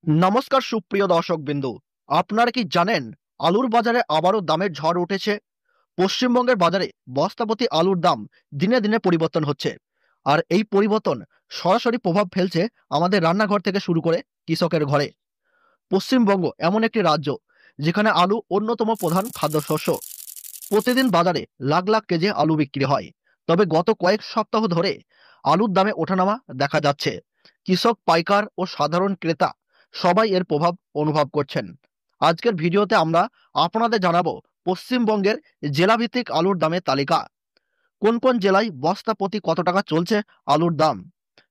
নমস্কার সুপ্রিয় দর্শকবৃন্দু, আপনারা কি জানেন আলুর বাজারে আবারও দামের ঝড় উঠেছে। পশ্চিমবঙ্গের বাজারে বস্তাপতি আলুর দাম দিনে দিনে পরিবর্তন হচ্ছে, আর এই পরিবর্তন সরাসরি প্রভাব ফেলছে আমাদের রান্নাঘর থেকে শুরু করে কৃষকের ঘরে। পশ্চিমবঙ্গ এমন একটি রাজ্য যেখানে আলু অন্যতম প্রধান খাদ্যশস্য। প্রতিদিন বাজারে লাখ লাখ কেজি আলু বিক্রি হয়, তবে গত কয়েক সপ্তাহ ধরে আলুর দামে ওঠানামা দেখা যাচ্ছে। কৃষক, পাইকার ও সাধারণ ক্রেতা সবাই এর প্রভাব অনুভব করছেন। আজকের ভিডিওতে আমরা আপনাদের জানাবো পশ্চিমবঙ্গের জেলাভিত্তিক আলুর দামের তালিকা। কোন কোন জেলায় বস্তা প্রতি কত টাকা চলছে আলুর দাম,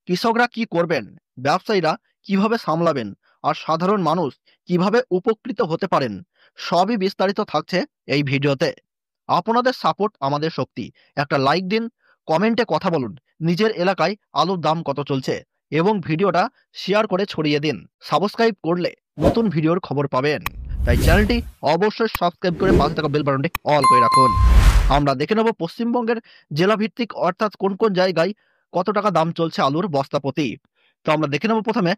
কৃষকরা কি করবেন, ব্যবসায়ীরা কিভাবে সামলাবেন, আর সাধারণ মানুষ কিভাবে উপকৃত হতে পারেন, সবই বিস্তারিত থাকছে এই ভিডিওতে। আপনাদের সাপোর্ট আমাদের শক্তি। একটা লাইক দিন, কমেন্টে কথা বলুন নিজের এলাকায় আলুর দাম কত চলছে, এবং ভিডিওটা শেয়ার করে ছড়িয়ে দিন। সাবস্ক্রাইব করলে নতুন ভিডিওর খবর পাবেন, তাই চ্যানেলটি অবশ্যই সাবস্ক্রাইব করে পাশে থাকা বেল বাটনটি অল করে রাখুন। আমরা দেখে নেব পশ্চিমবঙ্গের জেলাভিত্তিক, অর্থাৎ কোন কোন জায়গায় কত টাকা দাম চলছে আলুর বস্তা প্রতি। তো আমরা দেখে নেব প্রথমে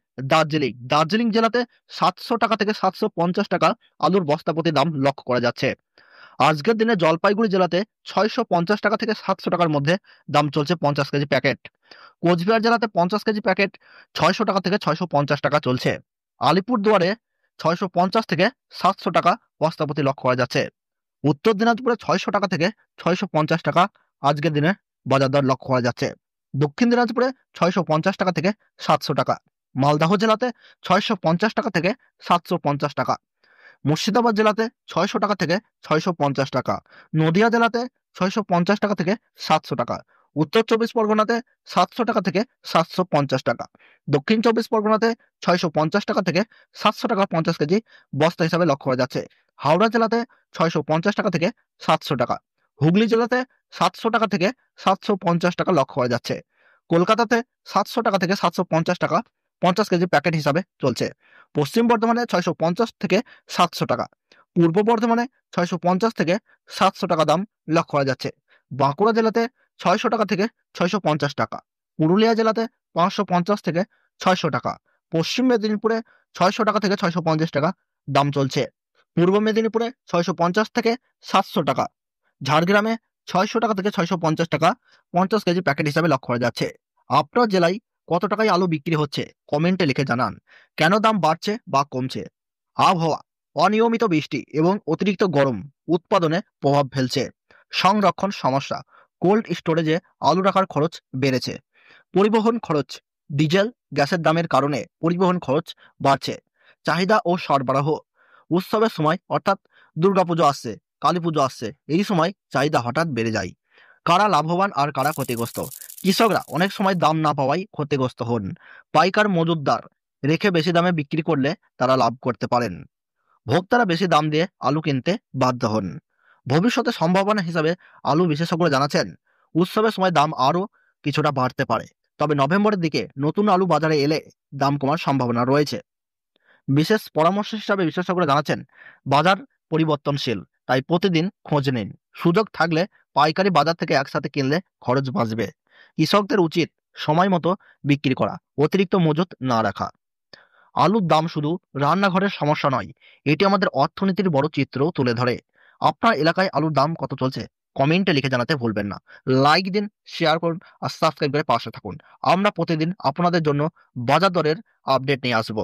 দার্জিলিং জেলাতে 700 টাকা থেকে 750 টাকা আলুর বস্তা প্রতি দাম লক্ষ্য করা যাচ্ছে। আজকের দিনে জলপাইগুড়ি জেলাতে 650 টাকা থেকে 700 টাকার মধ্যে দাম চলছে 50 কেজি প্যাকেট। কোচবিহার জেলাতে 50 কেজি প্যাকেট 600 টাকা থেকে 650 টাকা চলছে। আলিপুরদুয়ারে 650 থেকে 700 টাকা বস্তা প্রতি লক্ষ্য করা যাচ্ছে। উত্তর দিনাজপুরে 600 টাকা থেকে 650 টাকা আজকের দিনে বাজার দর লক্ষ্য করা যাচ্ছে। দক্ষিণ দিনাজপুরে 650 টাকা থেকে 700 টাকা। মালদহ জেলাতে 650 টাকা থেকে 750 টাকা। মুর্শিদাবাদ জেলাতে 600 টাকা থেকে 650 টাকা। নদিয়া জেলাতে 650 টাকা থেকে 700 টাকা। উত্তর চব্বিশ পরগনাতে 700 টাকা থেকে 750 টাকা। দক্ষিণ চব্বিশ পরগনাতে 650 টাকা থেকে 700 টাকা 50 কেজি বস্তা হিসাবে লক্ষ্য করা যাচ্ছে। হাওড়া জেলাতে 650 টাকা থেকে 700 টাকা। হুগলি জেলাতে 700 টাকা থেকে 750 টাকা লক্ষ্য করা যাচ্ছে। কলকাতাতে 700 টাকা থেকে 750 টাকা 50 কেজি প্যাকেট হিসাবে চলছে। পশ্চিম বর্ধমানে 650 থেকে 700 টাকা। পূর্ব বর্ধমানে 650 থেকে 700 টাকা দাম লক্ষ্য করা যাচ্ছে। বাঁকুড়া জেলাতে 600 টাকা থেকে 650 টাকা। পুরুলিয়া জেলাতে 550 থেকে 600 টাকা। পশ্চিম মেদিনীপুরে 600 টাকা থেকে 650 টাকা দাম চলছে। পূর্ব মেদিনীপুরে 650 থেকে 700 টাকা। ঝাড়গ্রামে 600 টাকা থেকে 650 টাকা 50 কেজি প্যাকেট হিসাবে লক্ষ্য করা যাচ্ছে। আপনার জেলায় কত টাকায় আলু বিক্রি হচ্ছে কমেন্টে লিখে জানান। কেন দাম বাড়ছে বা কমছে? আবহাওয়া, অনিয়মিত বৃষ্টি এবং অতিরিক্ত গরম উৎপাদনে প্রভাব ফেলছে। সংরক্ষণ সমস্যা, কোল্ড স্টোরেজে আলু রাখার খরচ বেড়েছে। পরিবহন খরচ, ডিজেল গ্যাসের দামের কারণে পরিবহন খরচ বাড়ছে। চাহিদা ও সরবরাহ, উৎসবের সময় অর্থাৎ দুর্গাপুজো আসছে, কালী পুজো আসছে, এই সময় চাহিদা হঠাৎ বেড়ে যায়। কারা লাভবান আর কারা ক্ষতিগ্রস্ত? কৃষকরা অনেক সময় দাম না পাওয়ায় ক্ষতিগ্রস্ত হন। পাইকার, মজুতদার রেখে বেশি দামে বিক্রি করলে তারা লাভ করতে পারেন। ভোক্তারা বেশি দাম দিয়ে আলু কিনতে বাধ্য হন। ভবিষ্যতে সম্ভাবনা হিসাবে আলু বিশেষজ্ঞরা জানাচ্ছেন উৎসবের সময় দাম আরও কিছুটা বাড়তে পারে, তবে নভেম্বরের দিকে নতুন আলু বাজারে এলে দাম কমার সম্ভাবনা রয়েছে। বিশেষ পরামর্শ হিসাবে বিশেষজ্ঞরা জানাচ্ছেন বাজার পরিবর্তনশীল, তাই প্রতিদিন খোঁজ নিন। সুযোগ থাকলে পাইকারি বাজার থেকে একসাথে কিনলে খরচ বাঁচবে। কৃষকদের উচিত সময় মতো বিক্রি করা, অতিরিক্ত মজুত না রাখা। আলুর দাম শুধু রান্নাঘরের সমস্যা নয়, এটি আমাদের অর্থনীতির বড় চিত্রও তুলে ধরে। আপনার এলাকায় আলুর দাম কত চলছে কমেন্টে লিখে জানাতে ভুলবেন না। লাইক দিন, শেয়ার করুন আর সাবস্ক্রাইব করে পাশে থাকুন। আমরা প্রতিদিন আপনাদের জন্য বাজার দরের আপডেট নিয়ে আসবো।